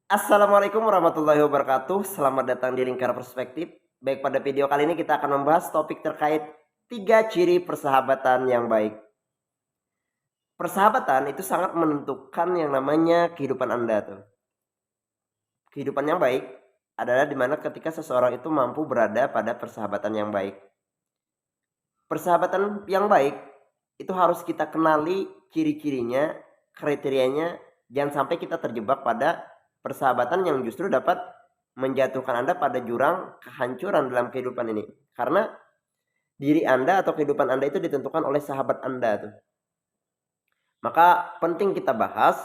Assalamualaikum warahmatullahi wabarakatuh. Selamat datang di Lingkar Perspektif. Baik, pada video kali ini kita akan membahas topik terkait 3 ciri persahabatan yang baik. Persahabatan itu sangat menentukan yang namanya kehidupan Anda tuh. Kehidupan yang baik adalah dimana ketika seseorang itu mampu berada pada persahabatan yang baik. Persahabatan yang baik itu harus kita kenali ciri-cirinya, kriterianya, jangan sampai kita terjebak pada persahabatan yang justru dapat menjatuhkan Anda pada jurang kehancuran dalam kehidupan ini. Karena diri Anda atau kehidupan Anda itu ditentukan oleh sahabat Anda tuh. Maka penting kita bahas,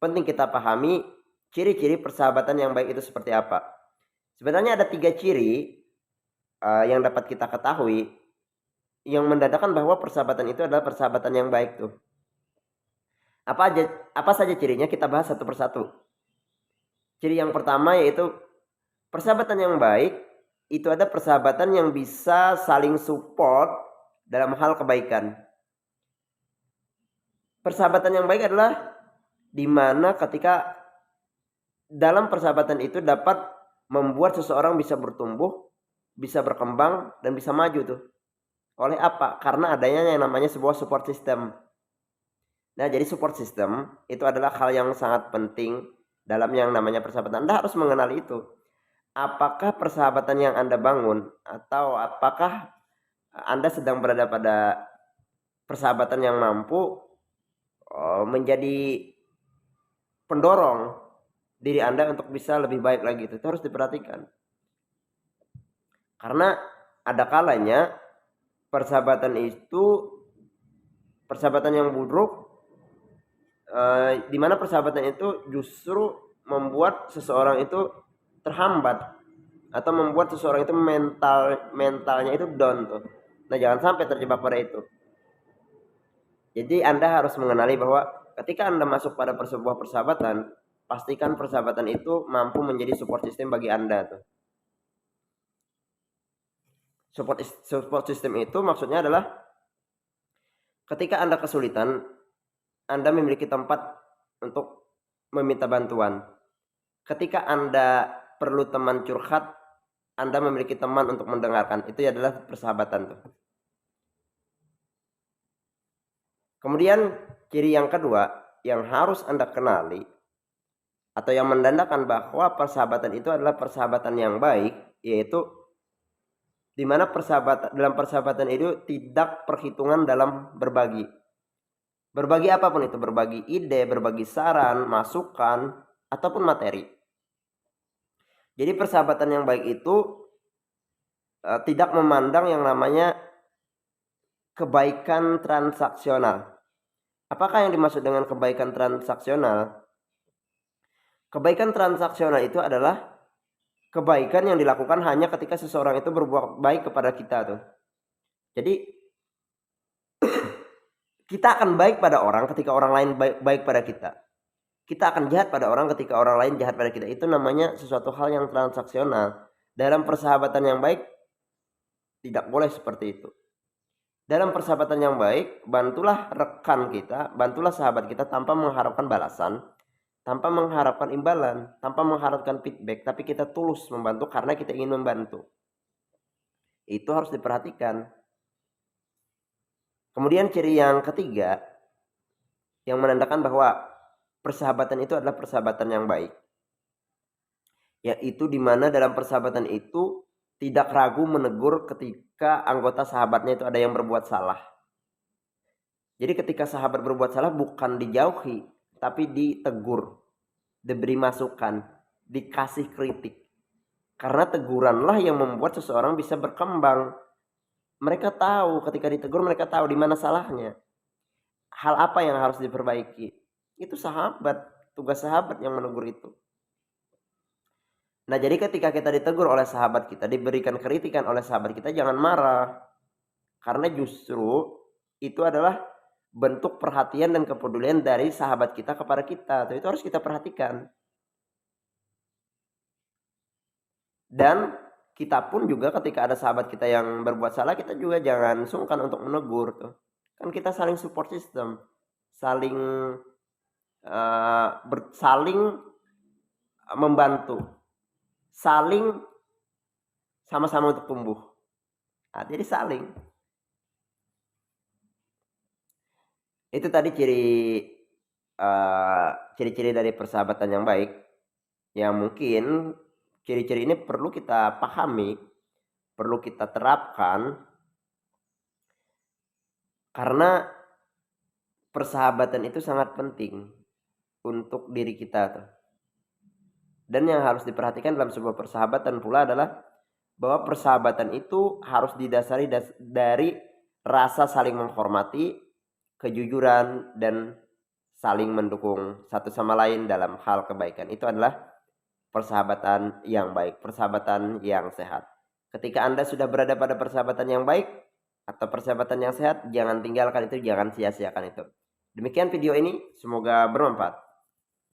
penting kita pahami ciri-ciri persahabatan yang baik itu seperti apa. Sebenarnya ada 3 ciri yang dapat kita ketahui yang mendadakan bahwa persahabatan itu adalah persahabatan yang baik tuh. Apa saja cirinya, kita bahas satu persatu. Ciri yang pertama yaitu persahabatan yang baik itu ada persahabatan yang bisa saling support dalam hal kebaikan. Persahabatan yang baik adalah di mana ketika dalam persahabatan itu dapat membuat seseorang bisa bertumbuh, bisa berkembang, dan bisa maju tuh. Oleh apa? Karena adanya yang namanya sebuah support system. Nah, jadi support system itu adalah hal yang sangat penting dalam yang namanya persahabatan. Anda harus mengenali itu. Apakah persahabatan yang Anda bangun atau apakah Anda sedang berada pada persahabatan yang mampu menjadi pendorong diri Anda untuk bisa lebih baik lagi. Itu harus diperhatikan. Karena ada kalanya persahabatan yang buruk, di mana persahabatan itu justru membuat seseorang itu terhambat atau membuat seseorang itu mentalnya itu down tuh. Nah, jangan sampai terjebak pada itu. Jadi Anda harus mengenali bahwa ketika Anda masuk pada sebuah persahabatan, pastikan persahabatan itu mampu menjadi support system bagi Anda tuh. Support system itu maksudnya adalah ketika Anda kesulitan, Anda memiliki tempat untuk meminta bantuan. Ketika Anda perlu teman curhat, Anda memiliki teman untuk mendengarkan. Itu adalah persahabatan tuh. Kemudian ciri yang kedua yang harus Anda kenali atau yang menandakan bahwa persahabatan itu adalah persahabatan yang baik, yaitu di mana dalam persahabatan itu tidak perhitungan dalam berbagi. Berbagi apapun itu, berbagi ide, berbagi saran, masukan, ataupun materi. Jadi persahabatan yang baik itu tidak memandang yang namanya kebaikan transaksional. Apakah yang dimaksud dengan kebaikan transaksional? Kebaikan transaksional itu adalah kebaikan yang dilakukan hanya ketika seseorang itu berbuat baik kepada kita tuh. Jadi kita akan baik pada orang ketika orang lain baik pada kita. Kita akan jahat pada orang ketika orang lain jahat pada kita. Itu namanya sesuatu hal yang transaksional. Dalam persahabatan yang baik tidak boleh seperti itu. Dalam persahabatan yang baik, bantulah rekan kita, bantulah sahabat kita tanpa mengharapkan balasan, tanpa mengharapkan imbalan, tanpa mengharapkan feedback, tapi kita tulus membantu karena kita ingin membantu. Itu harus diperhatikan. Kemudian ciri yang ketiga yang menandakan bahwa persahabatan itu adalah persahabatan yang baik, yaitu di mana dalam persahabatan itu tidak ragu menegur ketika anggota sahabatnya itu ada yang berbuat salah. Jadi ketika sahabat berbuat salah bukan dijauhi, tapi ditegur, diberi masukan, dikasih kritik. Karena teguranlah yang membuat seseorang bisa berkembang. Mereka tahu ketika ditegur, mereka tahu di mana salahnya. Hal apa yang harus diperbaiki. Itu sahabat, tugas sahabat yang menegur itu. Nah, jadi ketika kita ditegur oleh sahabat kita, diberikan kritikan oleh sahabat kita, jangan marah. Karena justru itu adalah bentuk perhatian dan kepedulian dari sahabat kita kepada kita. Itu harus kita perhatikan. Dan kita pun juga ketika ada sahabat kita yang berbuat salah, kita juga jangan sungkan untuk menegur tuh. Kan kita saling support system, saling membantu, saling sama-sama untuk tumbuh. Nah, jadi saling. Itu tadi ciri-ciri dari persahabatan yang baik, yang mungkin ciri-ciri ini perlu kita pahami, perlu kita terapkan, karena persahabatan itu sangat penting untuk diri kita tuh. Dan yang harus diperhatikan dalam sebuah persahabatan pula adalah bahwa persahabatan itu harus didasari dari rasa saling menghormati, kejujuran, dan saling mendukung satu sama lain dalam hal kebaikan. Itu adalah persahabatan yang baik, persahabatan yang sehat. Ketika Anda sudah berada pada persahabatan yang baik atau persahabatan yang sehat, jangan tinggalkan itu, jangan sia-siakan itu. Demikian video ini, semoga bermanfaat.